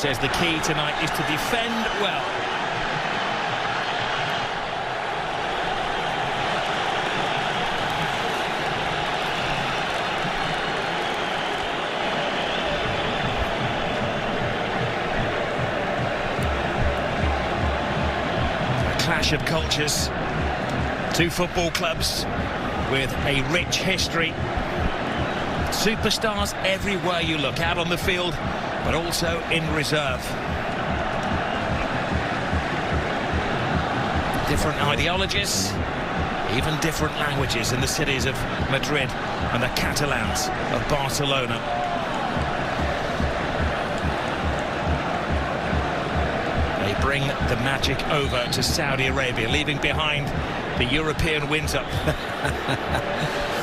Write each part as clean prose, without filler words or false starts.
says the key tonight is to defend well. A clash of cultures. Two football clubs with a rich history. Superstars everywhere you look, out on the field, but also in reserve. Different ideologies, even different languages in the cities of Madrid and the Catalans of Barcelona. They bring the magic over to Saudi Arabia, leaving behind the European winter.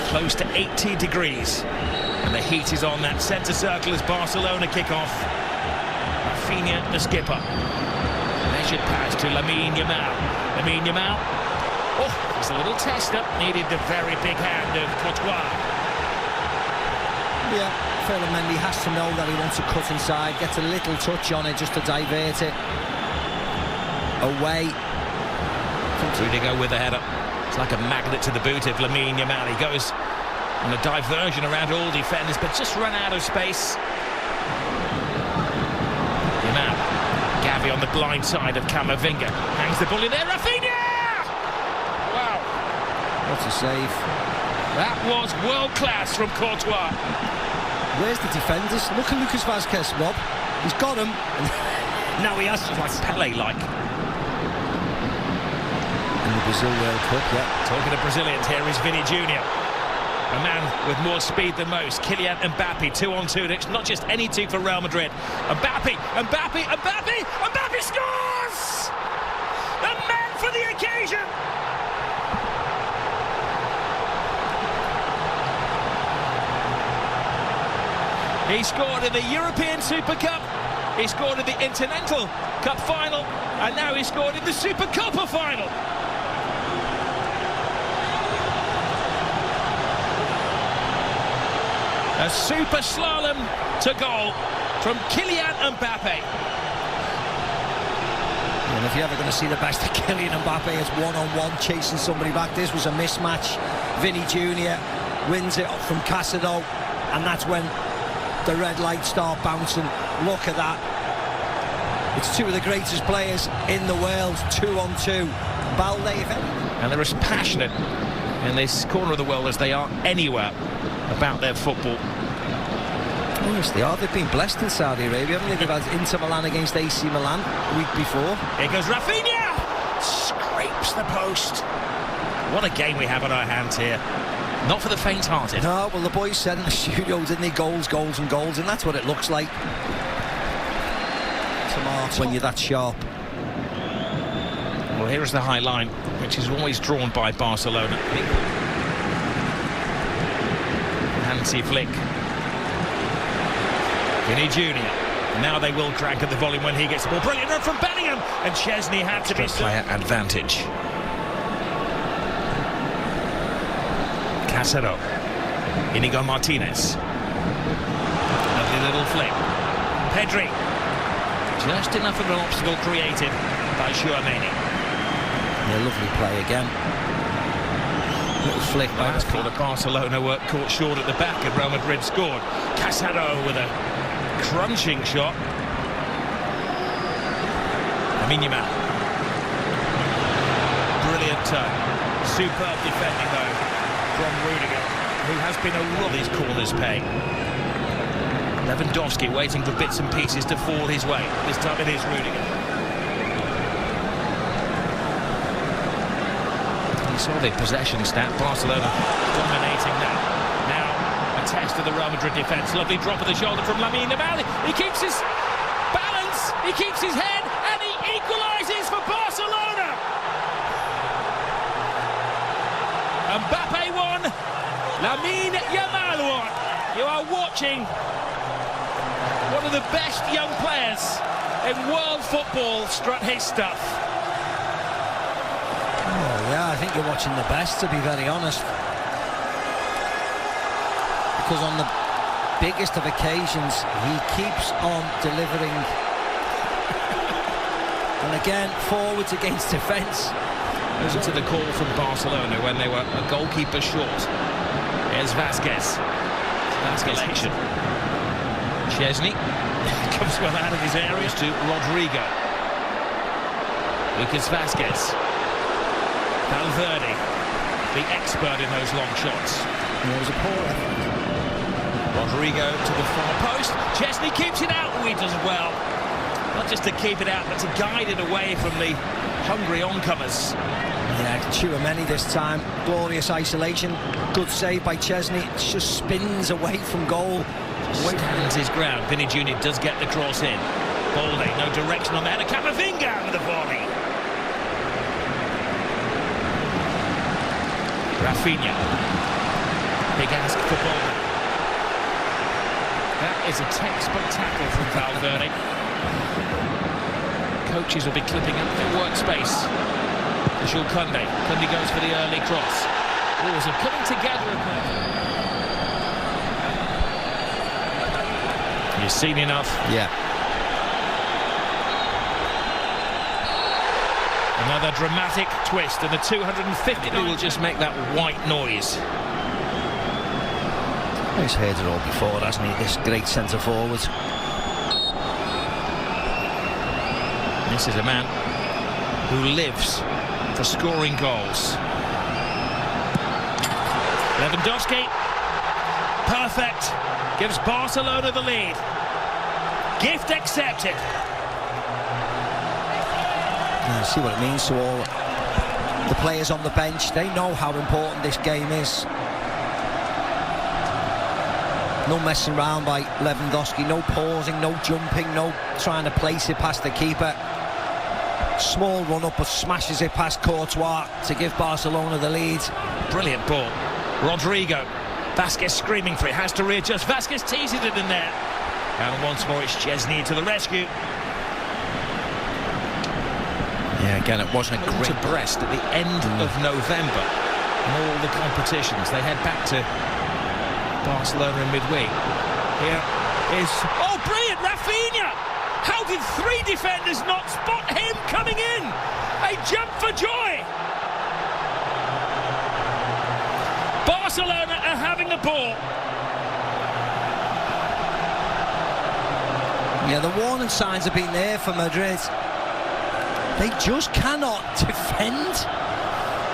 Close to 80 degrees. And the heat is on that centre circle as Barcelona kick off. Rafinha, the skipper. Measured pass to Lamine Yamal. Lamine Yamal. Oh, it's a little tester. Needed the very big hand of Courtois. Yeah, Mendy has to know that he wants to cut inside. Gets a little touch on it just to divert it away. Rudiger with the header. It's like a magnet to the boot of Lamine Yamal. He goes on a diversion around all defenders, but just run out of space. Yamal. Gavi on the blind side of Camavinga. Hangs the ball in there. Rafinha! Wow. What a save. That was world class from Courtois. Where's the defenders? Look at Lucas Vazquez, Rob. He's got him. Now he has to. Like Pele-like. In the Brazil World Cup, yeah. Talking to Brazilians, here is Vini Jr. A man with more speed than most. Kylian Mbappe, 2-on-2. It's not just any two for Real Madrid. Mbappe scores! The man for the occasion! He scored in the European Super Cup. He scored in the Intercontinental Cup final. And now he scored in the Super Copa final. A super slalom to goal from Kylian Mbappe. And if you're ever going to see the best of Kylian Mbappe, it's one-on-one chasing somebody back. This was a mismatch. Vinny Jr. wins it up from Casado, and that's when the red lights start bouncing. Look at that. It's two of the greatest players in the world, 2-on-2. Balde, if anything. And they're as passionate in this corner of the world as they are anywhere about their football. Yes, they are. They've been blessed in Saudi Arabia, haven't they? They've had Inter Milan against AC Milan the week before. Here goes Rafinha! Scrapes the post. What a game we have on our hands here. Not for the faint-hearted. No, well, the boys said in the studio, didn't they? Goals, goals and goals, and that's what it looks like. Tomato. When you're that sharp. Well, here is the high line, which is always drawn by Barcelona. Hansi Flick. Vinny Jr. Now they will crank at the volume when he gets the ball. Brilliant run from Bellingham, and Chesney had to be player advantage. Casado. Inigo Martinez. Lovely little flick. Pedri. Just enough of an obstacle created by Chouameni. Yeah, lovely play again. Little flick by That's called a Barcelona work caught short at the back, and Real Madrid scored. Casado with a crunching shot. Lamine Yamal. Brilliant turn. Superb defending though from Rudiger, who has been a lot of these corners pay. Lewandowski waiting for bits and pieces to fall his way. This time it is Rudiger. You saw the possession stat. Barcelona dominating now. Now a test of the Real Madrid defence. Lovely drop of the shoulder from Lamine Yamal. He keeps his balance, he keeps his head, and he equalises for Barcelona. Mbappe won, Lamine Yamal won. You are watching one of the best young players in world football strut his stuff. Oh, yeah, I think you're watching the best, to be very honest. Because on the biggest of occasions, he keeps on delivering And again, forwards against defence. Listen to the call from Barcelona when they were a goalkeeper short. Here's Vasquez. Vasquez. Chesney comes well out of his area to Rodrigo. Lucas Vasquez. Valverde, the expert in those long shots. It was a poor effort. Rodrigo to the far post. Chesney keeps it out. He does well. Not just to keep it out, but to guide it away from the hungry oncomers. Yeah, Tchouaméni this time. Glorious isolation. Good save by Chesney. It just spins away from goal. Stands his ground. Vinny Jr. does get the cross in. Balde, no direction on that. And Camavinga with the volley. Rafinha. Big ask for Balde. That is a textbook tackle from Valverde. Coaches will be clipping up their workspace. Jules Koundé. Koundé goes for the early cross. Oh, so coming together. You've seen enough. Yeah. Another dramatic twist, and the 250 will just make that white noise. He's heard it all before, hasn't he? This great centre forward. This is a man who lives for scoring goals. Lewandowski, perfect, gives Barcelona the lead. Gift accepted. Yeah, see what it means to all the players on the bench. They know how important this game is. No messing around by Lewandowski, no pausing, no jumping, no trying to place it past the keeper. Small run-up, but smashes it past Courtois to give Barcelona the lead. Brilliant ball. Rodrigo. Vasquez screaming for it, has to readjust. Vasquez teases it in there. And once more it's Chesney to the rescue. Yeah, again, it wasn't a great... To Brest at the end of November. In all the competitions, they head back to Barcelona in midweek. Here is... Oh, brilliant! Rafinha! How did three defenders not spot him coming in? A jump for joy! Barcelona are having the ball. Yeah, the warning signs have been there for Madrid. They just cannot defend.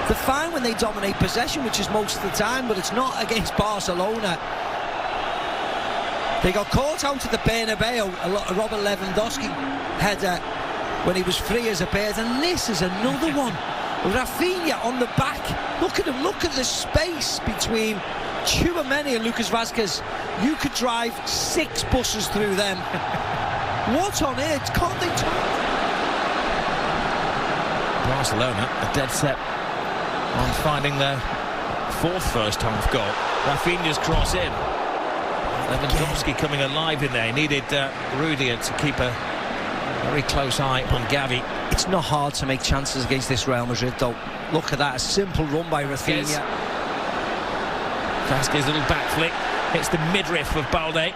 They're fine when they dominate possession, which is most of the time, but it's not against Barcelona. They got caught out at the Bernabeu, a Robert Lewandowski header when he was free as a bird, and this is another one. Rafinha on the back. Look at him, look at the space between Tchouaméni and Lucas Vasquez. You could drive 6 buses through them. What on earth? Can't they talk? Barcelona are dead set on finding their 4th first-half goal. Rafinha's cross in. Lewandowski coming alive in there. He needed Rudiger to keep a very close eye on Gavi. It's not hard to make chances against this Real Madrid, though. Look at that, a simple run by Rafinha. Vasquez, little back flick, hits the midriff of Balde.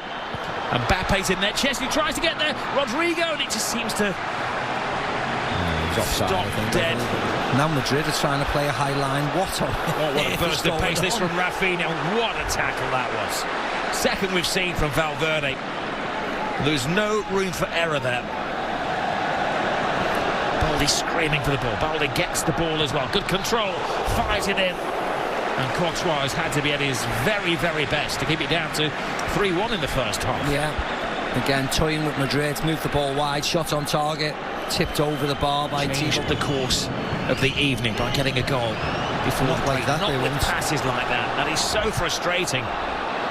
And Mbappe's in there. Chesney tries to get there. Rodrigo, and it just seems to offside, stop dead. Now Madrid are trying to play a high line. What a burst of pace this from Rafinha. What a tackle that was. Second we've seen from Valverde. There's no room for error there. Balde screaming for the ball. Balde gets the ball as well. Good control. Fires it in. And Courtois has had to be at his very, very best to keep it down to 3-1 in the first half. Yeah. Again, toying with Madrid. Moved the ball wide. Shot on target. Tipped over the bar by Changed the course of the evening by getting a goal before not like that. Not with passes like that. That is so frustrating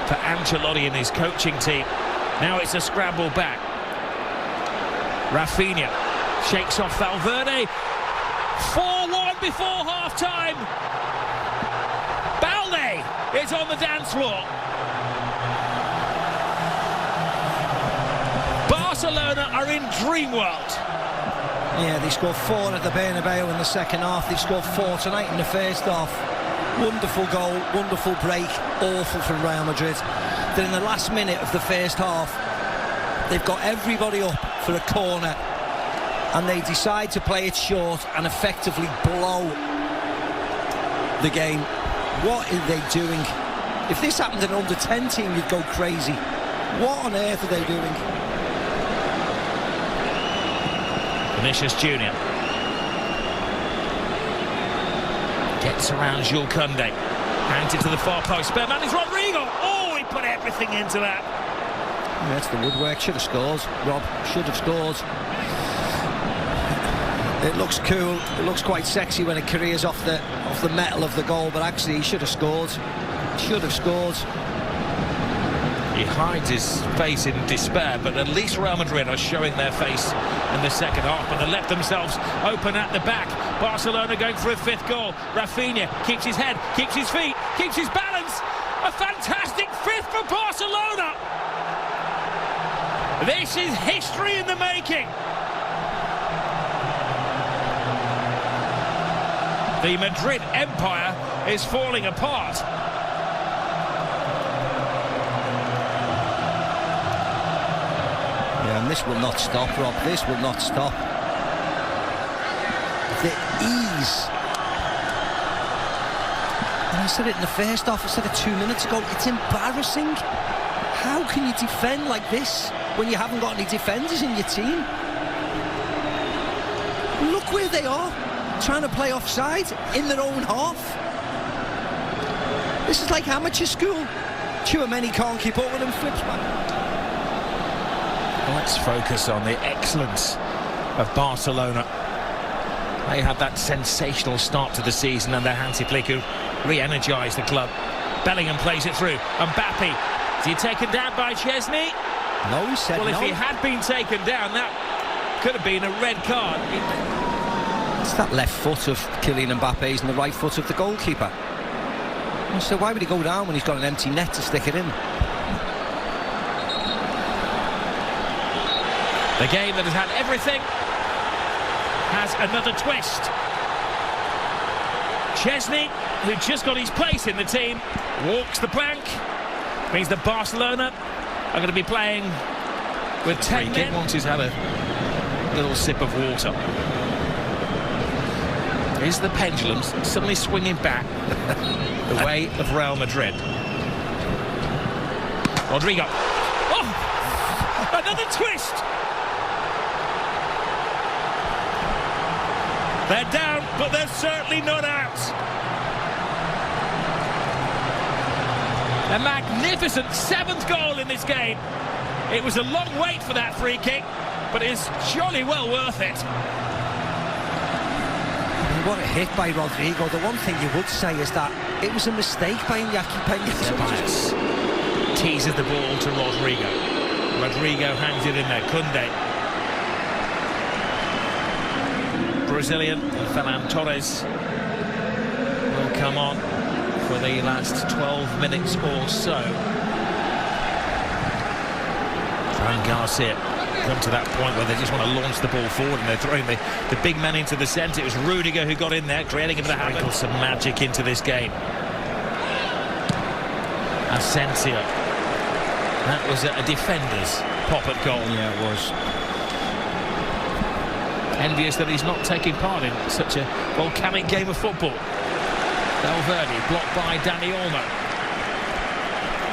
for Ancelotti and his coaching team. Now it's a scramble back. Rafinha shakes off Valverde. 4-1 before half-time. Balde is on the dance floor. Barcelona are in dream world. Yeah, they scored 4 at the Bernabeu in the second half. They've scored 4 tonight in the first half. Wonderful goal, wonderful break, awful from Real Madrid. Then in the last minute of the first half, they've got everybody up for a corner. and they decide to play it short and effectively blow the game. What are they doing? If this happened in an under-10 team, you'd go crazy. What on earth are they doing? Vinicius Junior gets around Jules Koundé, hands it to the far post. Spare man is Rodrigo. Oh, he put everything into that. That's the woodwork. Should have scored, Rob. Should have scored. It looks cool. It looks quite sexy when it careers off the metal of the goal, but actually he should have scored. Should have scored. He hides his face in despair, but at least Real Madrid are showing their face in the second half, but they left themselves open at the back. Barcelona going for a fifth goal. Rafinha keeps his head, keeps his feet, keeps his balance. A fantastic fifth for Barcelona. This is history in the making. The Madrid empire is falling apart. Yeah, and this will not stop, Rob. This will not stop. The ease. And I said it in the first half, I said it 2 minutes ago. It's embarrassing. How can you defend like this when you haven't got any defenders in your team? Look where they are, trying to play offside in their own half. This is like amateur school. Tchouaméni can't keep up with them, flips back. Let's focus on the excellence of Barcelona. They had that sensational start to the season under Hansi Flick, who re-energised the club. Bellingham plays it through. Mbappe, is he taken down by Chesney? No, he said well, no. If he had been taken down, that could have been a red card. It's that left foot of Kylian Mbappe's and the right foot of the goalkeeper. So why would he go down when he's got an empty net to stick it in? The game that has had everything has another twist. Chesney, who just got his place in the team, walks the plank. Means that Barcelona are going to be playing with 10 men. Once he's had a little sip of water. Is the pendulum suddenly swinging back the way of Real Madrid? Rodrigo. Oh! Another twist! They're down, but they're certainly not out. A magnificent 7th goal in this game. It was a long wait for that free kick, but it's jolly well worth it. What a hit by Rodrigo. The one thing you would say is that it was a mistake by Iñaki Peña. Teases the ball to Rodrigo. Rodrigo hangs it in there. Koundé. Brazilian Ferran Torres will come on for the last 12 minutes or so. Fran Garcia come to that point where they just want to launch the ball forward and they're throwing the big man into the centre. It was Rudiger who got in there, creating a bit of habit. Some magic into this game. Asensio. That was a defender's pop at goal. Yeah, it was. Envious that he's not taking part in such a volcanic game of football. Valverde blocked by Dani Olmo.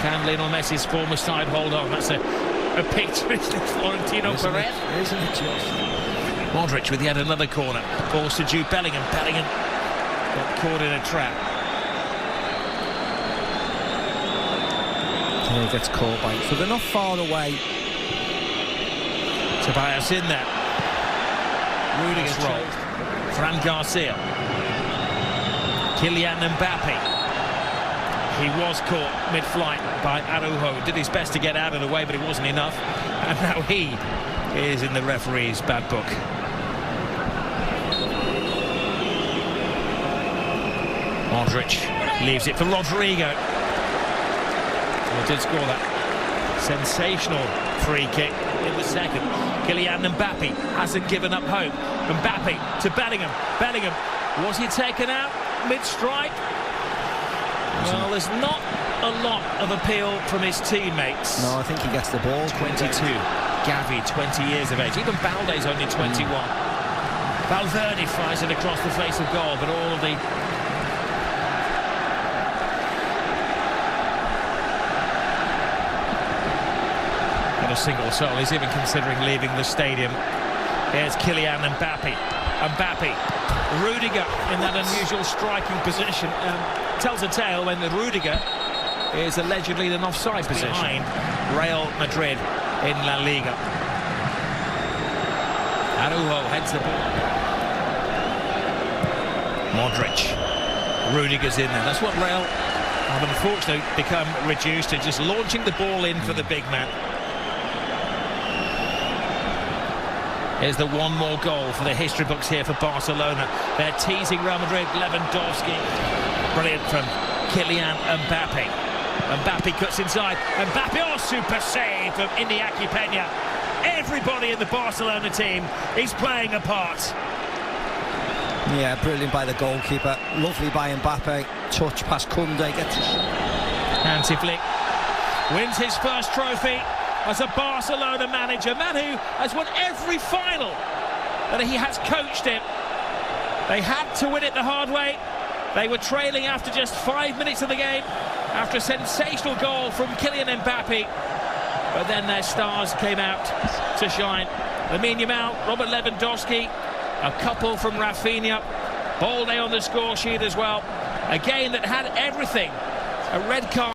Can Lionel Messi's former side hold on? That's a picture of Florentino Perez. Isn't it just? Modric with yet another corner. Balls to Jude Bellingham. Bellingham got caught in a trap. Yeah, he gets caught by it. So they're not far away. Tobias in there. Rudiger's roll. Fran Garcia. Kylian Mbappe. He was caught mid-flight by Araujo. Did his best to get out of the way, but it wasn't enough. And now he is in the referee's bad book. Modric leaves it for Rodrigo. He did score that sensational free kick in the second. Kylian Mbappe hasn't given up hope. Mbappe to Bellingham. Bellingham, was he taken out mid-strike? Well, there's not a lot of appeal from his teammates. No, I think he gets the ball. 22. Gavi, 20 years of age. Even Balde's only 21. Valverde fires it across the face of goal, but all of the... Not a single soul is even considering leaving the stadium. Here's Kylian Mbappe. Rudiger in that unusual striking position. Tells a tale when the Rudiger is allegedly in an offside position behind Real Madrid in La Liga. Araujo heads the ball. Modric. Rudiger's in there. That's what Real have unfortunately become reduced to, just launching the ball in for the big man. Here's the one more goal for the history books here for Barcelona. They're teasing Real Madrid. Lewandowski. Brilliant from Kylian Mbappe. Mbappe cuts inside. Mbappe, oh, super save from Iñaki Peña. Everybody in the Barcelona team is playing a part. Yeah, brilliant by the goalkeeper. Lovely by Mbappe. Touch past Koundé. Gets a shot. Hansi Flick wins his first trophy as a Barcelona manager. Man who has won every final that he has coached in. They had to win it the hard way. They were trailing after just 5 minutes of the game, after a sensational goal from Kylian Mbappe. But then their stars came out to shine. Lamine Yamal, Robert Lewandowski, a couple from Rafinha, Balde on the score sheet as well. A game that had everything. A red card.